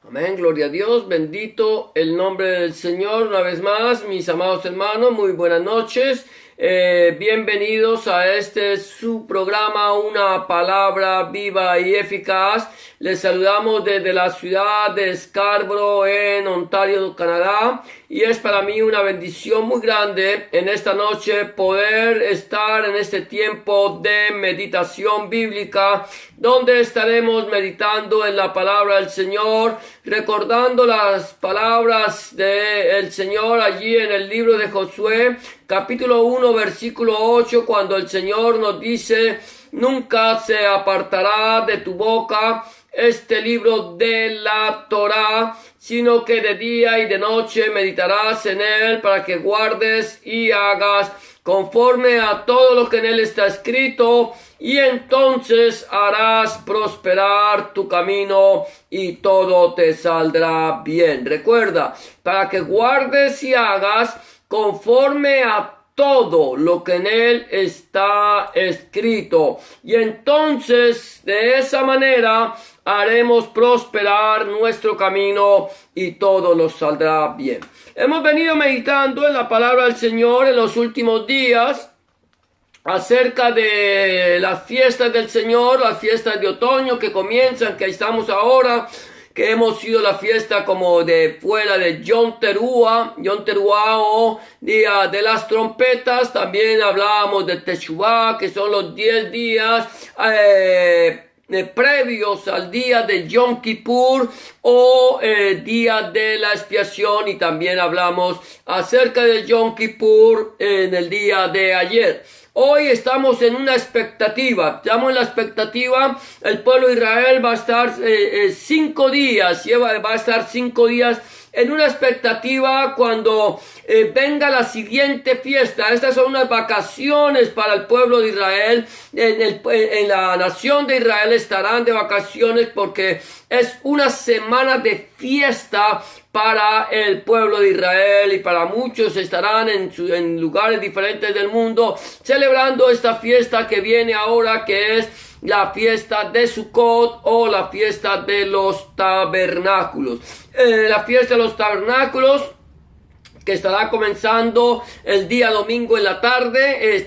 Amén, gloria a Dios, bendito el nombre del Señor. Una vez más, mis amados hermanos, muy buenas noches. Bienvenidos a su programa, Una Palabra Viva y Eficaz. Les saludamos desde la ciudad de Scarborough, en Ontario, Canadá. Y es para mí una bendición muy grande en esta noche poder estar en este tiempo de meditación bíblica, donde estaremos meditando en la palabra del Señor, recordando las palabras del Señor allí en el libro de Josué, capítulo 1, versículo 8, cuando el Señor nos dice: nunca se apartará de tu boca este libro de la Torá, sino que de día y de noche meditarás en él, para que guardes y hagas conforme a todo lo que en él está escrito, y entonces harás prosperar tu camino y todo te saldrá bien. Recuerda, para que guardes y hagas conforme a todo lo que en él está escrito, y entonces de esa manera haremos prosperar nuestro camino y todo nos saldrá bien. Hemos venido meditando en la palabra del Señor en los últimos días acerca de las fiestas del Señor, las fiestas de otoño que comienzan, que estamos ahora, que hemos sido la fiesta como de fuera de Yom Teruah o Día de las Trompetas. También hablábamos de Teshuvah, que son los 10 días previos al día de Yom Kippur o día de la expiación, y también hablamos acerca de Yom Kippur en el día de ayer. Hoy estamos en la expectativa, el pueblo de Israel va a estar 5 días, va a estar 5 días en una expectativa cuando venga la siguiente fiesta. Estas son unas vacaciones para el pueblo de Israel. En la nación de Israel estarán de vacaciones porque es una semana de fiesta para el pueblo de Israel, y para muchos estarán en lugares diferentes del mundo celebrando esta fiesta que viene ahora, que es la fiesta de Sukkot o la fiesta de los tabernáculos. La fiesta de los tabernáculos, que estará comenzando el día domingo en la tarde,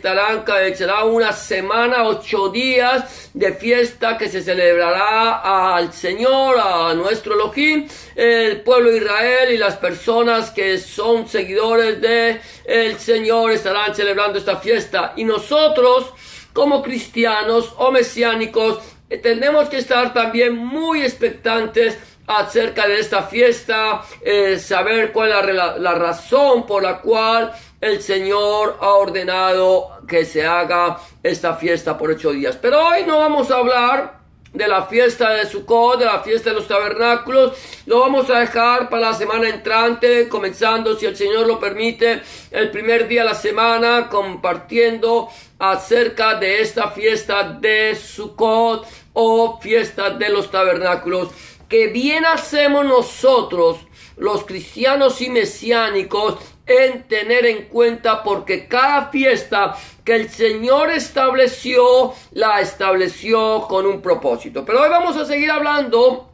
será una semana, 8 días de fiesta que se celebrará al Señor, a nuestro Elohim. El pueblo de Israel y las personas que son seguidores de el Señor estarán celebrando esta fiesta, y nosotros como cristianos o mesiánicos tenemos que estar también muy expectantes acerca de esta fiesta, saber cuál es la razón por la cual el Señor ha ordenado que se haga esta fiesta por 8 días. Pero hoy no vamos a hablar de la fiesta de Sukkot, de la fiesta de los tabernáculos. Lo vamos a dejar para la semana entrante, comenzando, si el Señor lo permite, el primer día de la semana, compartiendo acerca de esta fiesta de Sukkot o fiesta de los tabernáculos, que bien hacemos nosotros, los cristianos y mesiánicos, en tener en cuenta, porque cada fiesta que el Señor estableció, la estableció con un propósito. Pero hoy vamos a seguir hablando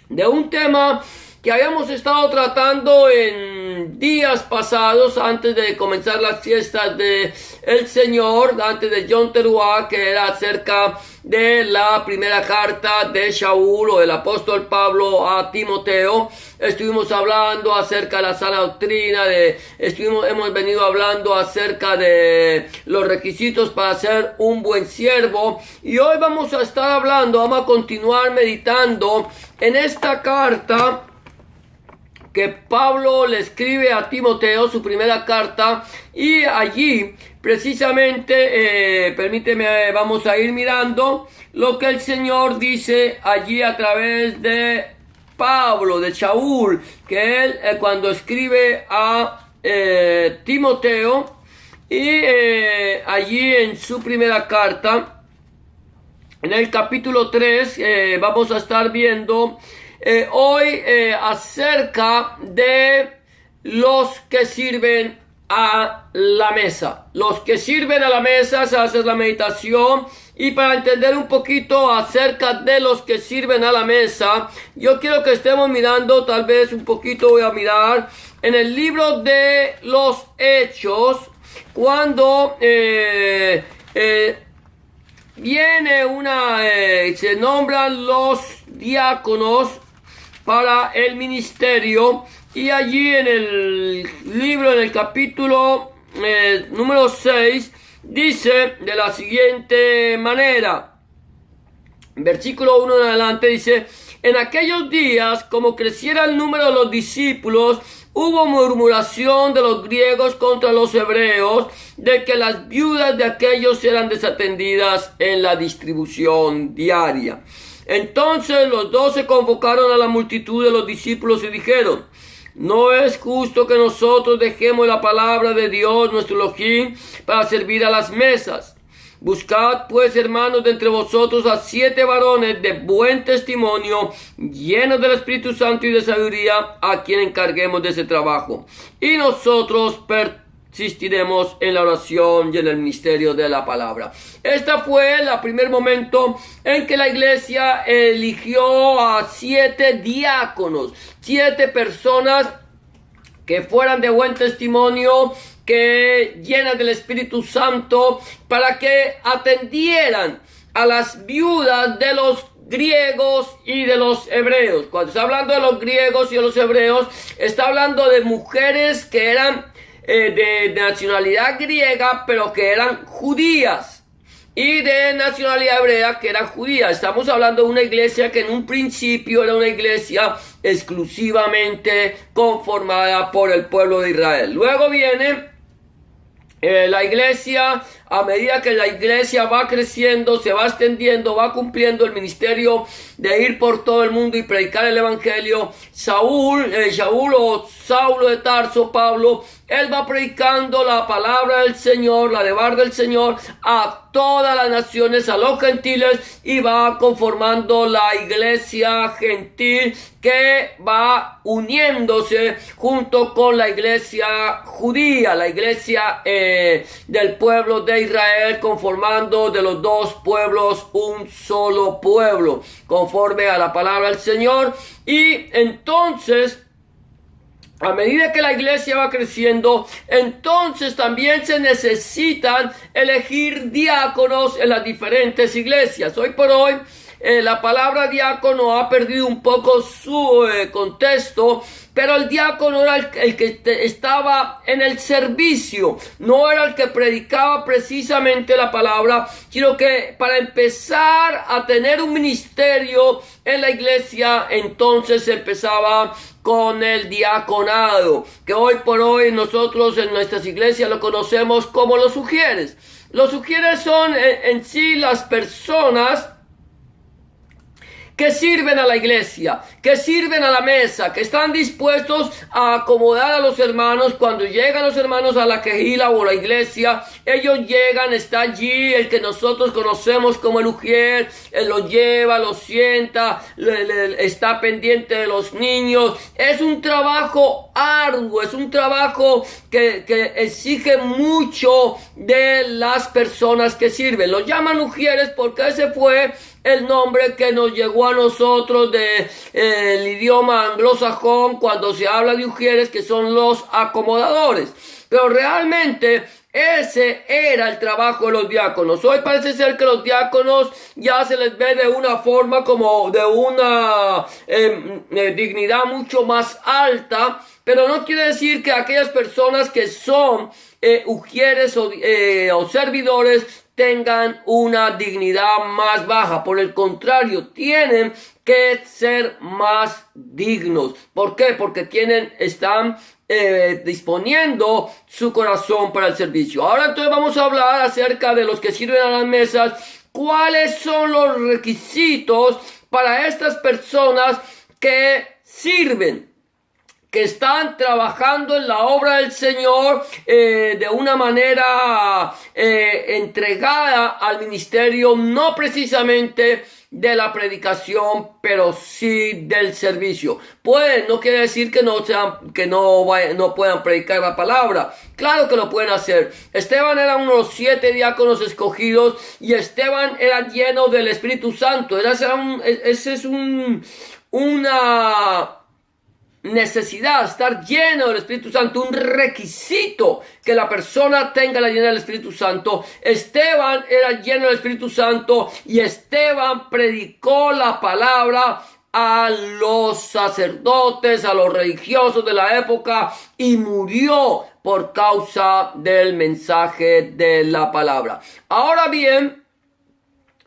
de un tema que habíamos estado tratando en días pasados, antes de comenzar las fiestas de el Señor, antes de Yom Teruah, que era acerca de la primera carta de Shaul o del apóstol Pablo a Timoteo. Estuvimos hablando acerca de la sana doctrina, hemos venido hablando acerca de los requisitos para ser un buen siervo, y hoy vamos a continuar meditando en esta carta que Pablo le escribe a Timoteo, su primera carta, y allí precisamente, vamos a ir mirando lo que el Señor dice allí a través de Pablo, de Shaul, que él cuando escribe a Timoteo, y allí en su primera carta, en el capítulo 3, vamos a estar viendo hoy acerca de los que sirven a la mesa. Los que sirven a la mesa, se hace la meditación, Y para entender un poquito acerca de los que sirven a la mesa, yo quiero que estemos mirando, tal vez un poquito voy a mirar en el libro de los Hechos, cuando se nombran los diáconos para el ministerio, y allí en el libro, en el capítulo número 6, dice de la siguiente manera, versículo 1 en adelante, dice: en aquellos días, como creciera el número de los discípulos, hubo murmuración de los griegos contra los hebreos, de que las viudas de aquellos eran desatendidas en la distribución diaria. Entonces los 12 convocaron a la multitud de los discípulos y dijeron: no es justo que nosotros dejemos la palabra de Dios nuestro Elohim para servir a las mesas. Buscad pues, hermanos, de entre vosotros a 7 varones de buen testimonio, llenos del Espíritu Santo y de sabiduría, a quien encarguemos de ese trabajo. Y nosotros persistiremos en la oración y en el ministerio de la palabra. Este fue el primer momento en que la iglesia eligió a 7 diáconos, 7 personas que fueran de buen testimonio, que llenas del Espíritu Santo, para que atendieran a las viudas de los griegos y de los hebreos. Cuando está hablando de los griegos y de los hebreos, está hablando de mujeres que eran de nacionalidad griega, pero que eran judías, y de nacionalidad hebrea, que eran judías. Estamos hablando de una iglesia que en un principio era una iglesia exclusivamente conformada por el pueblo de Israel. Luego viene la iglesia. A medida que la iglesia va creciendo, se va extendiendo, va cumpliendo el ministerio de ir por todo el mundo y predicar el evangelio, Saulo de Tarso, Pablo, él va predicando la palabra del Señor, la devar del Señor, a todas las naciones, a los gentiles, y va conformando la iglesia gentil que va uniéndose junto con la iglesia judía, la iglesia del pueblo de Israel, conformando de los dos pueblos un solo pueblo, conforme a la palabra del Señor. Y entonces, a medida que la iglesia va creciendo, entonces también se necesitan elegir diáconos en las diferentes iglesias. Hoy por hoy, la palabra diácono ha perdido un poco su contexto, pero el diácono era el que estaba en el servicio, no era el que predicaba precisamente la palabra, sino que para empezar a tener un ministerio en la iglesia, entonces empezaba con el diaconado, que hoy por hoy nosotros en nuestras iglesias lo conocemos como los sugieres. Los sugieres son en sí las personas que sirven a la iglesia, que sirven a la mesa, que están dispuestos a acomodar a los hermanos. Cuando llegan los hermanos a la quejila o la iglesia, ellos llegan, está allí el que nosotros conocemos como el ujier, él los lleva, los sienta, está pendiente de los niños. Es un trabajo arduo, es un trabajo que exige mucho de las personas que sirven. Los llaman ujieres porque ese fue el nombre que nos llegó a nosotros del idioma anglosajón cuando se habla de ujieres, que son los acomodadores. Pero realmente ese era el trabajo de los diáconos. Hoy parece ser que los diáconos ya se les ve de una forma como de una dignidad mucho más alta, pero no quiere decir que aquellas personas que son ujieres o servidores tengan una dignidad más baja. Por el contrario, tienen que ser más dignos. ¿Por qué? Porque están disponiendo su corazón para el servicio. Ahora entonces vamos a hablar acerca de los que sirven a las mesas. ¿Cuáles son los requisitos para estas personas que sirven? que están trabajando en la obra del Señor de una manera entregada al ministerio, no precisamente de la predicación, pero sí del servicio. No quiere decir que no puedan predicar la palabra. Claro que lo pueden hacer. Esteban era uno de los 7 diáconos escogidos, y Esteban era lleno del Espíritu Santo. Ese es una necesidad, estar lleno del Espíritu Santo, un requisito que la persona tenga la llenura del Espíritu Santo. Esteban era lleno del Espíritu Santo, y Esteban predicó la palabra a los sacerdotes, a los religiosos de la época, y murió por causa del mensaje de la palabra. Ahora bien,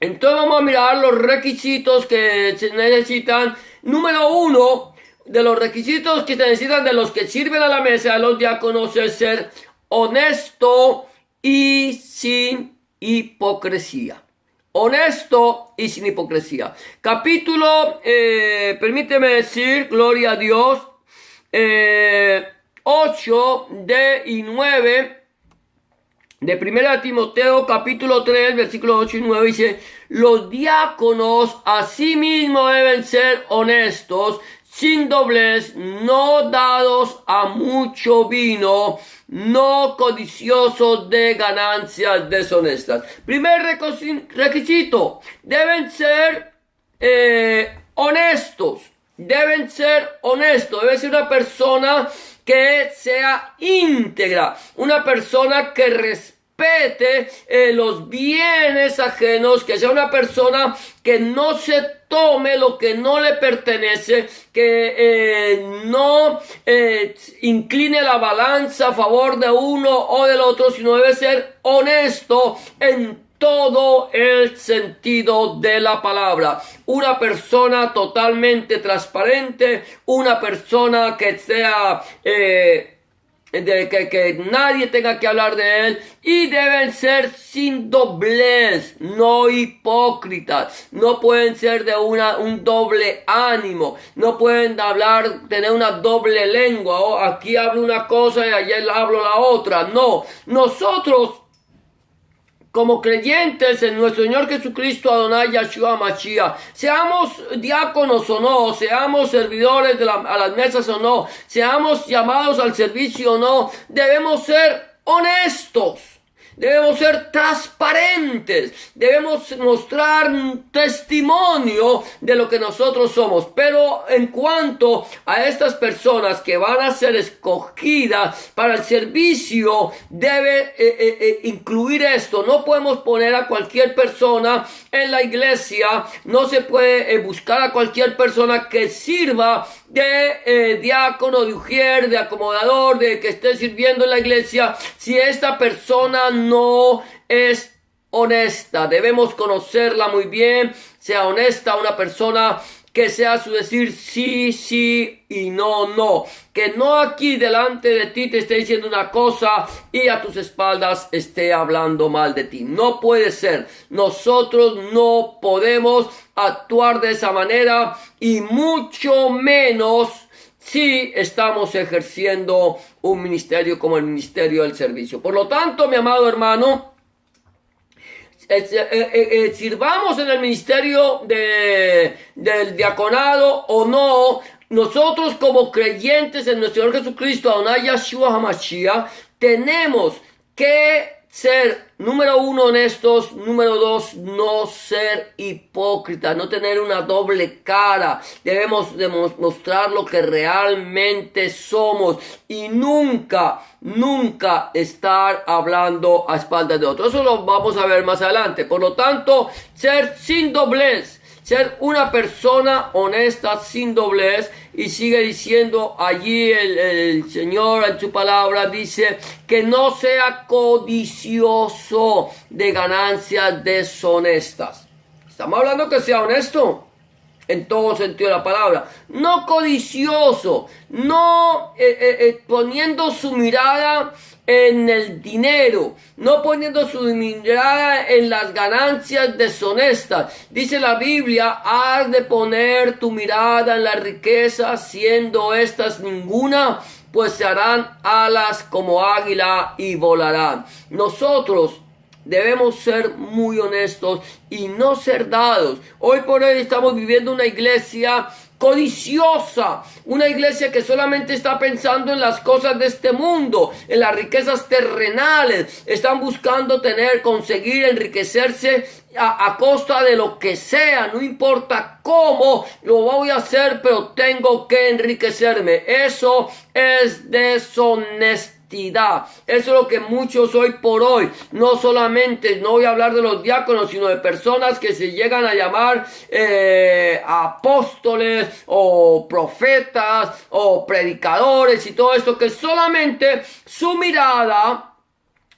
entonces vamos a mirar los requisitos que se necesitan. Número 1 de los requisitos que se necesitan de los que sirven a la mesa de los diáconos es ser honesto y sin hipocresía. Honesto y sin hipocresía. Capítulo, permíteme decir, gloria a Dios, 8 y 9 de 1 Timoteo, capítulo 3, versículos 8 y 9, dice: los diáconos asimismo deben ser honestos, sin doblez, no dados a mucho vino, no codiciosos de ganancias deshonestas. Primer requisito: deben ser honestos. Deben ser honestos. Debe ser una persona que sea íntegra, una persona que respete los bienes ajenos, que sea una persona que no se tome lo que no le pertenece, que no incline la balanza a favor de uno o del otro, sino debe ser honesto en todo el sentido de la palabra. Una persona totalmente transparente, una persona que sea que nadie tenga que hablar de él, y deben ser sin doblez, no hipócritas. No pueden ser de un doble ánimo, no pueden tener una doble lengua. Aquí hablo una cosa y ayer hablo la otra. No, nosotros, como creyentes en nuestro Señor Jesucristo, Adonai Yahshua Mashiach, seamos diáconos o no, seamos servidores a las mesas o no, seamos llamados al servicio o no, debemos ser honestos. Debemos ser transparentes, debemos mostrar un testimonio de lo que nosotros somos. Pero en cuanto a estas personas que van a ser escogidas para el servicio, debe incluir esto. No podemos poner a cualquier persona en la iglesia, no se puede buscar a cualquier persona que sirva de diácono, de ujier, de acomodador, de que esté sirviendo en la iglesia, si esta persona no es honesta. Debemos conocerla muy bien, sea honesta, una persona que sea su decir sí, sí y no, no. Que no aquí delante de ti te esté diciendo una cosa y a tus espaldas esté hablando mal de ti. No puede ser. Nosotros no podemos actuar de esa manera, y mucho menos si estamos ejerciendo un ministerio como el ministerio del servicio. Por lo tanto, mi amado hermano, sirvamos en el ministerio del diaconado o no, nosotros como creyentes en nuestro Señor Jesucristo, Adonai Yahshua HaMashiach, tenemos que ser, número 1, honestos, número 2, no ser hipócritas, no tener una doble cara. Debemos demostrar lo que realmente somos y nunca estar hablando a espaldas de otros. Eso lo vamos a ver más adelante. Por lo tanto, ser sin doblez, ser una persona honesta, sin doblez. Y sigue diciendo allí el Señor en su palabra, dice que no sea codicioso de ganancias deshonestas. Estamos hablando que sea honesto. en todo sentido de la palabra, no codicioso, no poniendo su mirada en el dinero, no poniendo su mirada en las ganancias deshonestas. Dice la Biblia, has de poner tu mirada en la riqueza, siendo estas ninguna, pues se harán alas como águila y volarán. Nosotros debemos ser muy honestos y no ser dados. Hoy por hoy estamos viviendo una iglesia codiciosa, una iglesia que solamente está pensando en las cosas de este mundo, en las riquezas terrenales. Están buscando conseguir enriquecerse a costa de lo que sea, no importa cómo lo voy a hacer, pero tengo que enriquecerme. Eso es deshonestidad. Eso es lo que muchos hoy por hoy, no solamente, no voy a hablar de los diáconos, sino de personas que se llegan a llamar apóstoles o profetas o predicadores y todo esto, que solamente su mirada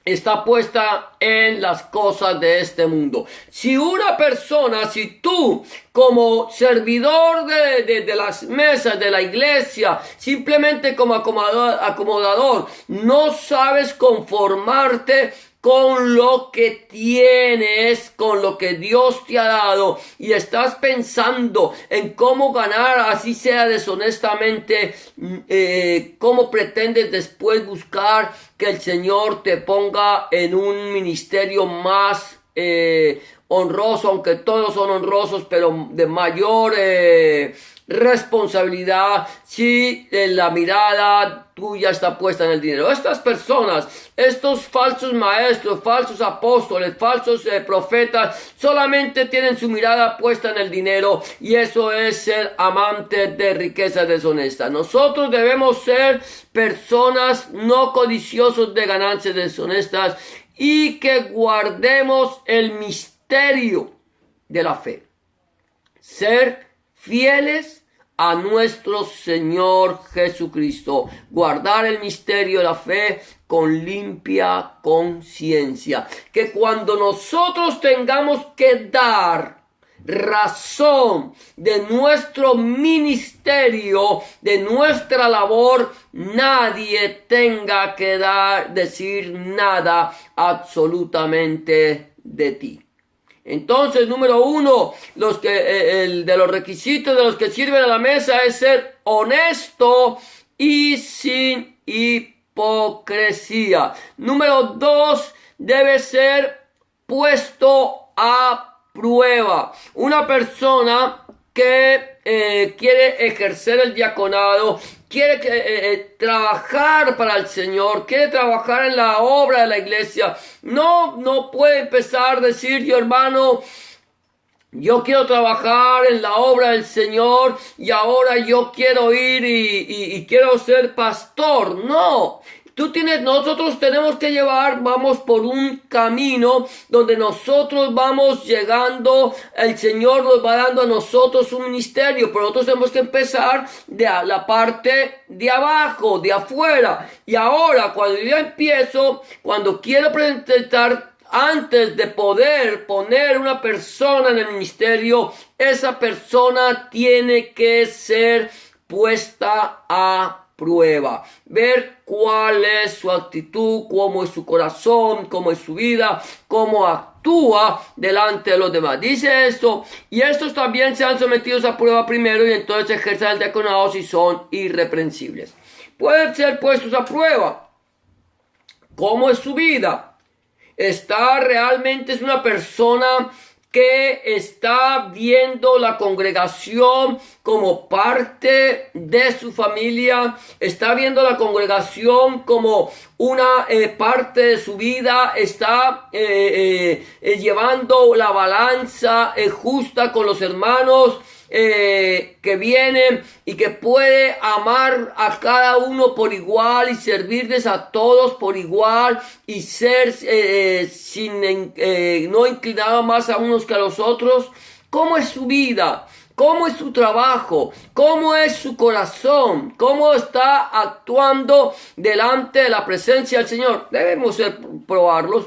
está puesta en las cosas de este mundo. Si una persona, si tú como servidor de las mesas de la iglesia, simplemente como acomodador, no sabes conformarte con lo que tienes, con lo que Dios te ha dado, y estás pensando en cómo ganar, así sea deshonestamente, cómo pretendes después buscar que el Señor te ponga en un ministerio más honroso, aunque todos son honrosos, pero de mayor responsabilidad, si la mirada tuya está puesta en el dinero. Estas personas, estos falsos maestros, falsos apóstoles, falsos profetas, solamente tienen su mirada puesta en el dinero, y eso es ser amantes de riquezas deshonestas. Nosotros debemos ser personas no codiciosos de ganancias deshonestas, y que guardemos el misterio de la fe. Ser fieles a nuestro Señor Jesucristo. Guardar el misterio de la fe con limpia conciencia. Que cuando nosotros tengamos que dar razón de nuestro ministerio, de nuestra labor, nadie tenga que decir nada absolutamente de ti. Entonces, número uno, de los requisitos de los que sirven a la mesa es ser honesto y sin hipocresía. Número dos, debe ser puesto a prueba. Una persona que quiere ejercer el diaconado, quiere trabajar para el Señor, quiere trabajar en la obra de la iglesia, no puede empezar a decir: yo, hermano, yo quiero trabajar en la obra del Señor y ahora yo quiero ir y quiero ser pastor. No. Nosotros tenemos que vamos por un camino donde nosotros vamos llegando, el Señor nos va dando a nosotros un ministerio, pero nosotros tenemos que empezar de la parte de abajo, de afuera. Y ahora, cuando yo empiezo, cuando quiero presentar, antes de poder poner una persona en el ministerio, esa persona tiene que ser puesta a prueba, ver cuál es su actitud, cómo es su corazón, cómo es su vida, cómo actúa delante de los demás. Dice esto: y estos también sean sometidos a prueba primero, y entonces ejerzan el diaconado si son irreprensibles. Pueden ser puestos a prueba. ¿Cómo es su vida? Es una persona que está viendo la congregación como parte de su familia, está viendo la congregación como una parte de su vida, está llevando la balanza justa con los hermanos que vienen, y que puede amar a cada uno por igual y servirles a todos por igual, y ser no inclinado más a unos que a los otros. ¿Cómo es su vida? ¿Cómo es su trabajo? ¿Cómo es su corazón? ¿Cómo está actuando delante de la presencia del Señor? Debemos probarlos.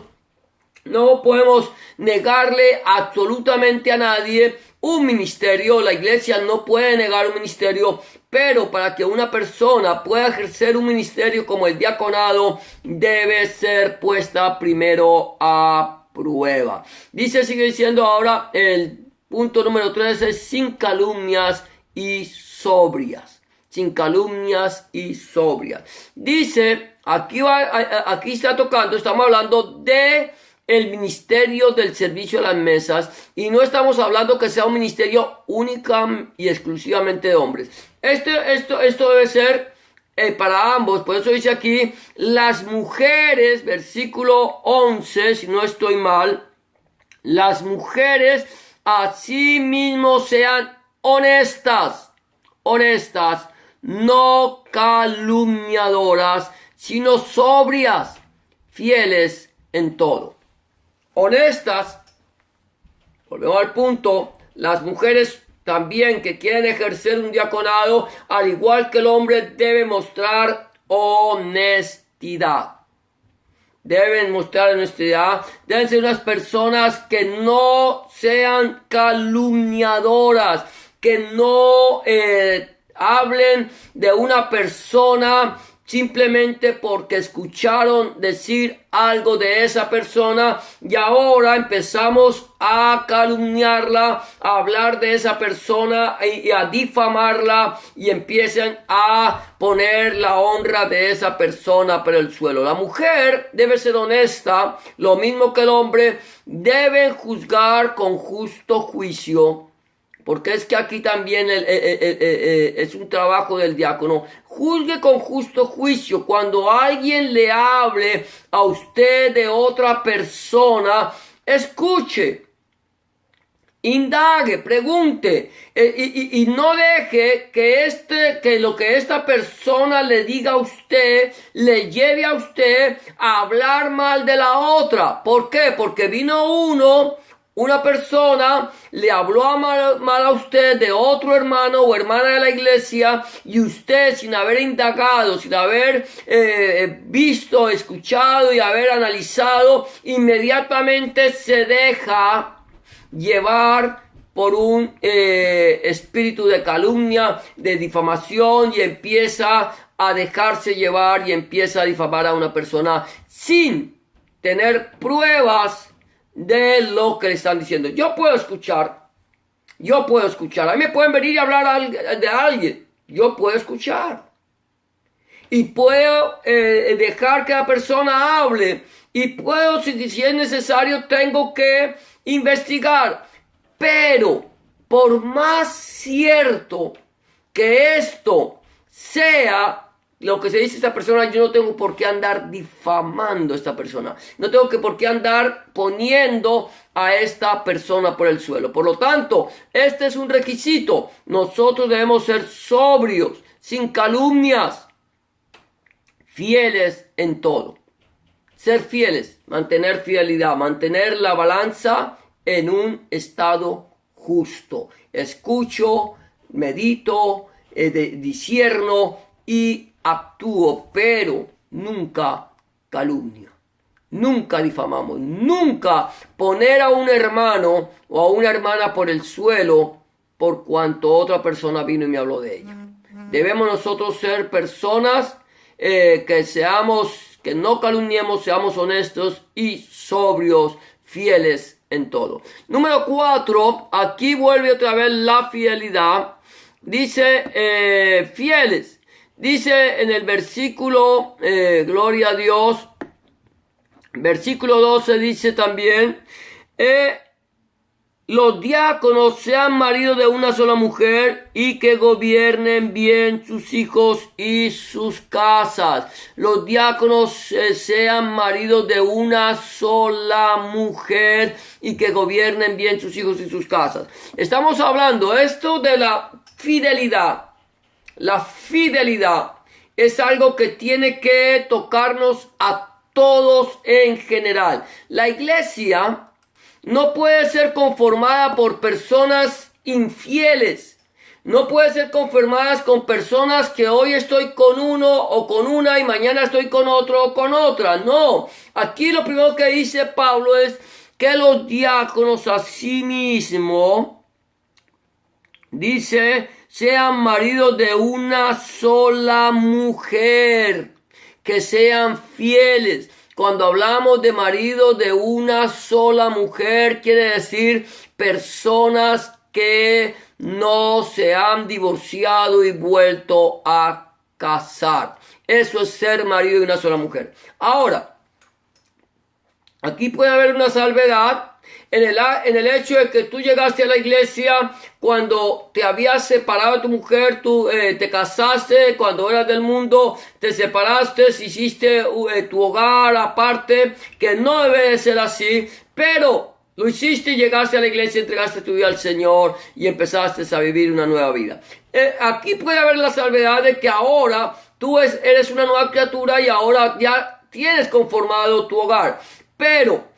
No podemos negarle absolutamente a nadie un ministerio. La iglesia no puede negar un ministerio, pero para que una persona pueda ejercer un ministerio como el diaconado, debe ser puesta primero a prueba. Sigue diciendo ahora el punto número 3 es sin calumnias y sobrias. Sin calumnias y sobrias. Dice, aquí está tocando, estamos hablando de el ministerio del servicio a las mesas, y no estamos hablando que sea un ministerio única y exclusivamente de hombres. Esto debe ser para ambos. Por eso dice aquí, las mujeres, versículo 11, si no estoy mal, las mujeres asimismo sean honestas, no calumniadoras, sino sobrias, fieles en todo. Honestas, volvemos al punto, las mujeres también que quieren ejercer un diaconado, al igual que el hombre, deben mostrar honestidad. Deben mostrar honestidad, deben ser unas personas que no sean calumniadoras, que no hablen de una persona simplemente porque escucharon decir algo de esa persona y ahora empezamos a calumniarla, a hablar de esa persona y a difamarla, y empiezan a poner la honra de esa persona por el suelo. La mujer debe ser honesta, lo mismo que el hombre. Deben juzgar con justo juicio. Porque es que aquí también es un trabajo del diácono. Juzgue con justo juicio. Cuando alguien le hable a usted de otra persona, escuche, indague, pregunte, y no deje que lo que esta persona le diga a usted le lleve a usted a hablar mal de la otra. ¿Por qué? Porque vino una persona le habló mal a usted de otro hermano o hermana de la iglesia, y usted, sin haber indagado, sin haber visto, escuchado y haber analizado, inmediatamente se deja llevar por un espíritu de calumnia, de difamación, y empieza a dejarse llevar y empieza a difamar a una persona sin tener pruebas de lo que le están diciendo. Yo puedo escuchar, a mí me pueden venir y hablar de alguien, yo puedo escuchar, y puedo dejar que la persona hable, y puedo, si es necesario, tengo que investigar. Pero por más cierto que esto sea lo que se dice esta persona, yo no tengo por qué andar difamando a esta persona. No tengo por qué andar poniendo a esta persona por el suelo. Por lo tanto, este es un requisito. Nosotros debemos ser sobrios, sin calumnias, fieles en todo. Ser fieles, mantener fidelidad, mantener la balanza en un estado justo. Escucho, medito, discierno y actúo, pero nunca calumnia. Nunca difamamos, nunca poner a un hermano o a una hermana por el suelo por cuanto otra persona vino y me habló de ella. Debemos nosotros ser personas que no calumniemos, seamos honestos y sobrios, fieles en todo. Número 4, aquí vuelve otra vez la fidelidad. Dice fieles. Dice en el versículo, gloria a Dios, versículo 12 dice también, los diáconos sean maridos de una sola mujer y que gobiernen bien sus hijos y sus casas. Los diáconos sean maridos de una sola mujer y que gobiernen bien sus hijos y sus casas. Estamos hablando esto de la fidelidad. La fidelidad es algo que tiene que tocarnos a todos en general. La iglesia no puede ser conformada por personas infieles. no pueden ser confirmadas con personas que hoy estoy con uno o con una y mañana estoy con otro o con otra. No, aquí lo primero que dice Pablo es que los diáconos a sí mismos, dice, sean maridos de una sola mujer, que sean fieles. Cuando hablamos de maridos de una sola mujer, quiere decir personas que no se han divorciado y vuelto a casar. Eso es ser marido de una sola mujer. Ahora, aquí puede haber una salvedad en el hecho de que tú llegaste a la iglesia cuando te habías separado de tu mujer, tú te casaste, cuando eras del mundo, te separaste, hiciste tu hogar aparte, que no debe de ser así, pero lo hiciste y llegaste a la iglesia, entregaste tu vida al Señor y empezaste a vivir una nueva vida. Aquí puede haber la salvedad de que ahora tú eres una nueva criatura y ahora ya tienes conformado tu hogar. Pero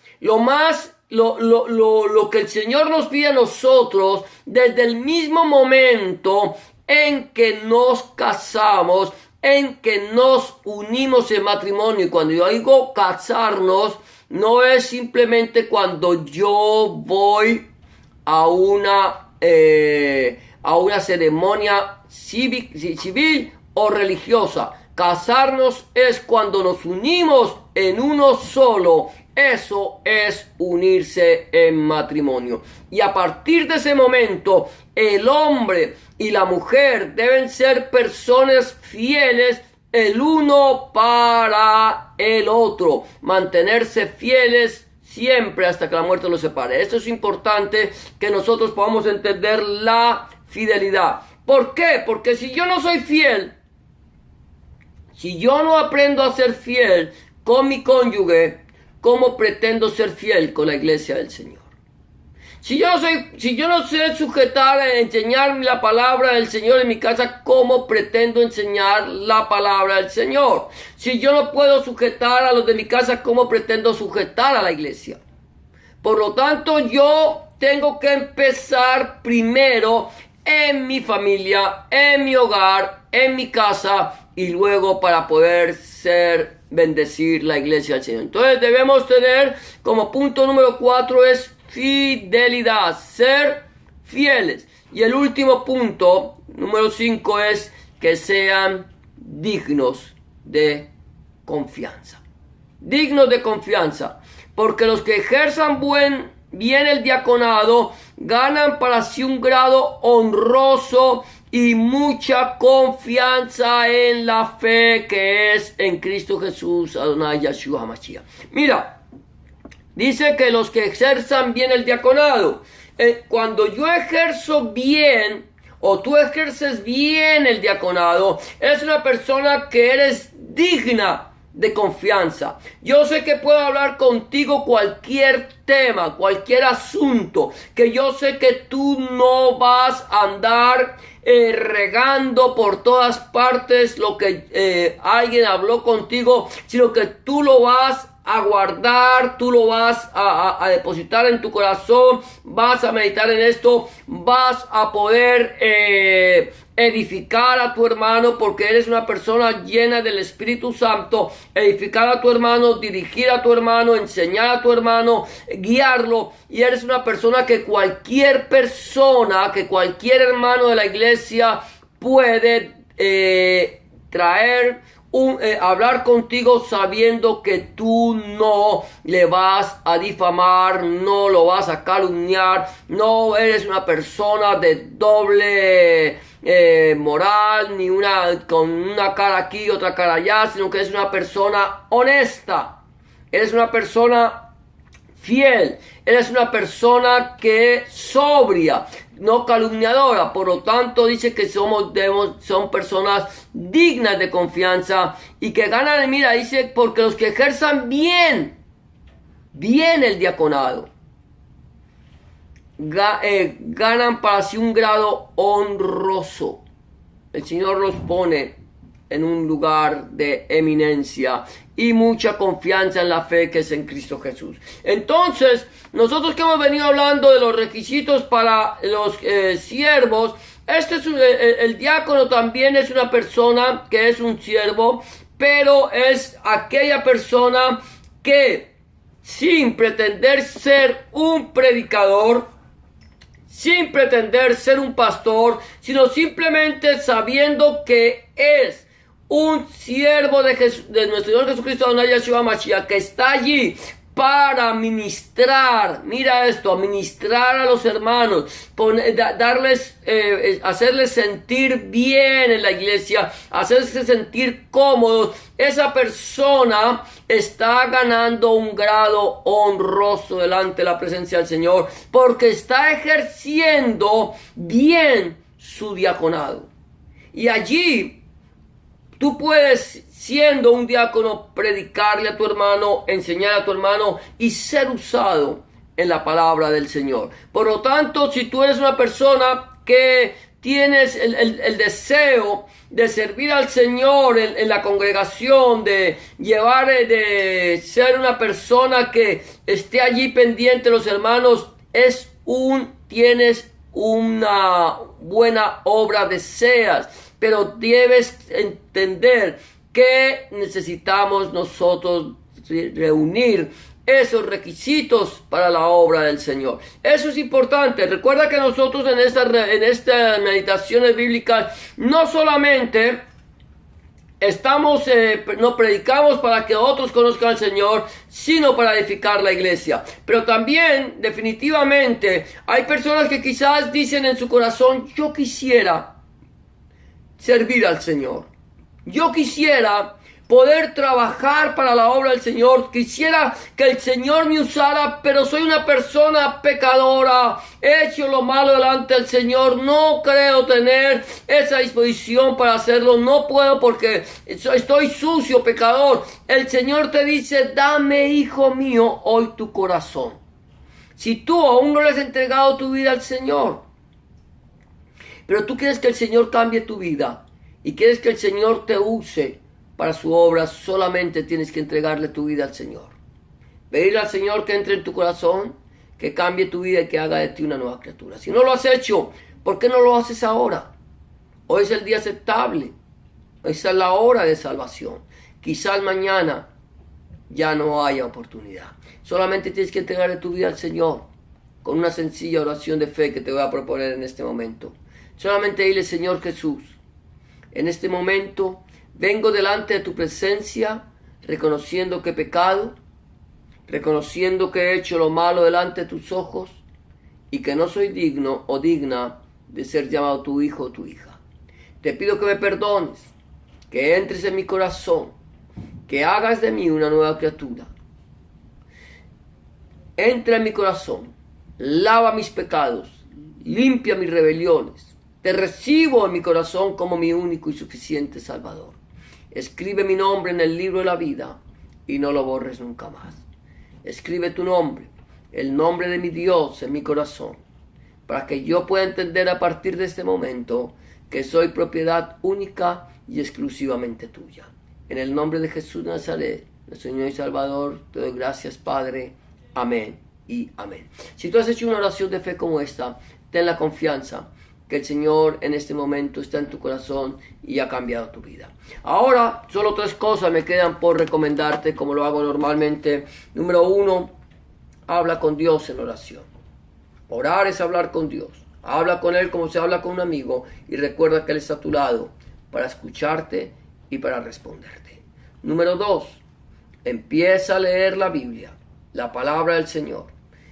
lo que el Señor nos pide a nosotros, desde el mismo momento en que nos casamos, en que nos unimos en matrimonio, y cuando yo digo casarnos, no es simplemente cuando yo voy a una ceremonia civil o religiosa. Casarnos es cuando nos unimos en uno solo. Eso es unirse en matrimonio. Y a partir de ese momento, el hombre y la mujer deben ser personas fieles el uno para el otro, mantenerse fieles siempre hasta que la muerte los separe. Esto es importante que nosotros podamos entender la fidelidad. ¿Por qué? Porque si yo no soy fiel, si yo no aprendo a ser fiel con mi cónyuge, ¿cómo pretendo ser fiel con la iglesia del Señor? Si yo no sé sujetar, enseñar la palabra del Señor en mi casa, ¿cómo pretendo enseñar la palabra del Señor? Si yo no puedo sujetar a los de mi casa, ¿cómo pretendo sujetar a la iglesia? Por lo tanto, yo tengo que empezar primero en mi familia, en mi hogar, en mi casa, y luego para poder bendecir la iglesia del Señor. Entonces debemos tener como punto número 4 es fidelidad, ser fieles. Y el último punto, número 5, es que sean dignos de confianza. Dignos de confianza. Porque los que ejerzan bien el diaconado ganan para sí un grado honroso y mucha confianza en la fe que es en Cristo Jesús, Adonai Yeshua HaMashiach. Mira, dice que los que ejerzan bien el diaconado, cuando yo ejerzo bien, o tú ejerces bien el diaconado, eres una persona que eres digna de confianza. Yo sé que puedo hablar contigo cualquier tema, cualquier asunto, que yo sé que tú no vas a andar regando por todas partes lo que alguien habló contigo, sino que tú lo vas a guardar, tú lo vas a depositar en tu corazón, vas a meditar en esto, vas a poder edificar a tu hermano porque eres una persona llena del Espíritu Santo, edificar a tu hermano, dirigir a tu hermano, enseñar a tu hermano, guiarlo, y eres una persona que cualquier hermano de la iglesia puede hablar contigo sabiendo que tú no le vas a difamar, no lo vas a calumniar, no eres una persona de doble moral, ni con una cara aquí y otra cara allá, sino que eres una persona honesta, eres una persona fiel, eres una persona que sobria, no calumniadora. Por lo tanto, dice que son personas dignas de confianza y que ganan, mira, dice, porque los que ejerzan bien el diaconado, ganan para sí un grado honroso. El Señor los pone en un lugar de eminencia y mucha confianza en la fe que es en Cristo Jesús. Entonces, nosotros que hemos venido hablando de los requisitos para los siervos, El diácono también es una persona que es un siervo, pero es aquella persona que sin pretender ser un predicador, sin pretender ser un pastor, sino simplemente sabiendo que es un siervo de nuestro Señor Jesucristo, Adonai Yeshua Mashiach, que está allí para ministrar, mira esto, ministrar a los hermanos, hacerles sentir bien en la iglesia, hacerles sentir cómodos. Esa persona está ganando un grado honroso delante de la presencia del Señor, porque está ejerciendo bien su diaconado. Y allí tú puedes, siendo un diácono, predicarle a tu hermano, enseñar a tu hermano y ser usado en la palabra del Señor. Por lo tanto, si tú eres una persona que tienes el deseo de servir al Señor en la congregación, de de ser una persona que esté allí pendiente de los hermanos, tienes una buena obra, deseas, pero debes entender que necesitamos nosotros reunir esos requisitos para la obra del Señor. Eso es importante. Recuerda que nosotros en estas meditaciones bíblicas no solamente no predicamos para que otros conozcan al Señor, sino para edificar la iglesia. Pero también, definitivamente, hay personas que quizás dicen en su corazón: yo quisiera servir al Señor. Yo quisiera poder trabajar para la obra del Señor. Quisiera que el Señor me usara, pero soy una persona pecadora. He hecho lo malo delante del Señor. No creo tener esa disposición para hacerlo. No puedo porque estoy sucio, pecador. El Señor te dice: dame, hijo mío, hoy tu corazón. Si tú aún no le has entregado tu vida al Señor, pero tú quieres que el Señor cambie tu vida y quieres que el Señor te use para su obra, solamente tienes que entregarle tu vida al Señor. Pedirle al Señor que entre en tu corazón, que cambie tu vida y que haga de ti una nueva criatura. Si no lo has hecho, ¿por qué no lo haces ahora? Hoy es el día aceptable. Esa es la hora de salvación. Quizás mañana ya no haya oportunidad. Solamente tienes que entregarle tu vida al Señor con una sencilla oración de fe que te voy a proponer en este momento. Solamente dile: Señor Jesús, en este momento vengo delante de tu presencia, reconociendo que he pecado, reconociendo que he hecho lo malo delante de tus ojos y que no soy digno o digna de ser llamado tu hijo o tu hija. Te pido que me perdones, que entres en mi corazón, que hagas de mí una nueva criatura. Entra en mi corazón, lava mis pecados, limpia mis rebeliones. Te recibo en mi corazón como mi único y suficiente Salvador. Escribe mi nombre en el libro de la vida y no lo borres nunca más. Escribe tu nombre, el nombre de mi Dios, en mi corazón, para que yo pueda entender a partir de este momento que soy propiedad única y exclusivamente tuya. En el nombre de Jesús de Nazaret, nuestro Señor y Salvador, te doy gracias, Padre. Amén y amén. Si tú has hecho una oración de fe como esta, ten la confianza que el Señor en este momento está en tu corazón y ha cambiado tu vida. Ahora, solo 3 cosas me quedan por recomendarte, como lo hago normalmente. Número 1, habla con Dios en oración. Orar es hablar con Dios. Habla con Él como se habla con un amigo y recuerda que Él está a tu lado para escucharte y para responderte. Número 2, empieza a leer la Biblia, la palabra del Señor.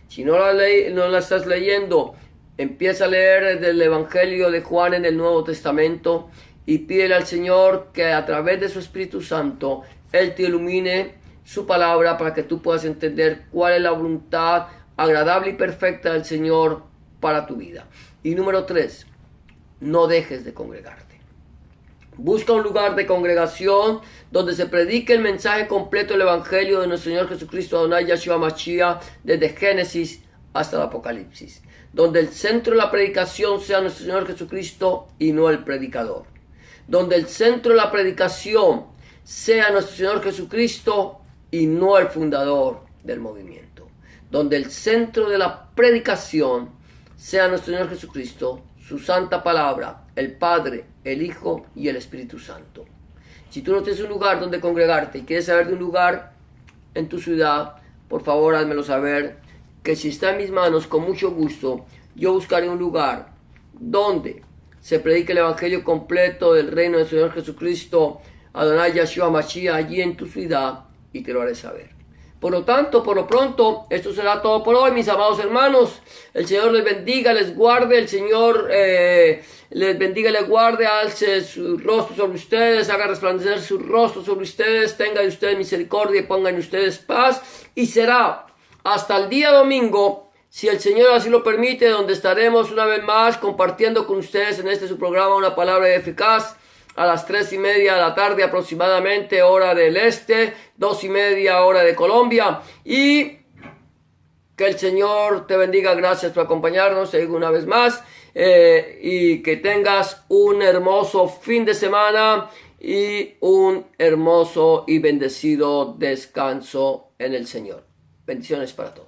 Si no la estás leyendo, empieza a leer del Evangelio de Juan en el Nuevo Testamento y pídele al Señor que a través de su Espíritu Santo Él te ilumine su palabra para que tú puedas entender cuál es la voluntad agradable y perfecta del Señor para tu vida. Y número 3, no dejes de congregarte. Busca un lugar de congregación donde se predique el mensaje completo del Evangelio de nuestro Señor Jesucristo, Adonai Yeshua Mashiach, desde Génesis hasta el Apocalipsis. Donde el centro de la predicación sea nuestro Señor Jesucristo y no el predicador. Donde el centro de la predicación sea nuestro Señor Jesucristo y no el fundador del movimiento. Donde el centro de la predicación sea nuestro Señor Jesucristo, su santa palabra, el Padre, el Hijo y el Espíritu Santo. Si tú no tienes un lugar donde congregarte y quieres saber de un lugar en tu ciudad, por favor házmelo saber, que si está en mis manos, con mucho gusto, yo buscaré un lugar donde se predique el Evangelio completo del reino del Señor Jesucristo, Adonai Yahshua Mashiach, allí en tu ciudad, y te lo haré saber. Por lo tanto, por lo pronto, esto será todo por hoy, mis amados hermanos. El Señor les bendiga, les guarde, el Señor les bendiga y les guarde, alce su rostro sobre ustedes, haga resplandecer su rostro sobre ustedes, tenga de ustedes misericordia y ponga en ustedes paz. Y será hasta el día domingo, si el Señor así lo permite, donde estaremos una vez más compartiendo con ustedes en este su programa Una Palabra Eficaz, a las 3:30 de la tarde aproximadamente, hora del este, 2:30 hora de Colombia. Y que el Señor te bendiga, gracias por acompañarnos, te digo una vez más, y que tengas un hermoso fin de semana y un hermoso y bendecido descanso en el Señor. Bendiciones para todos.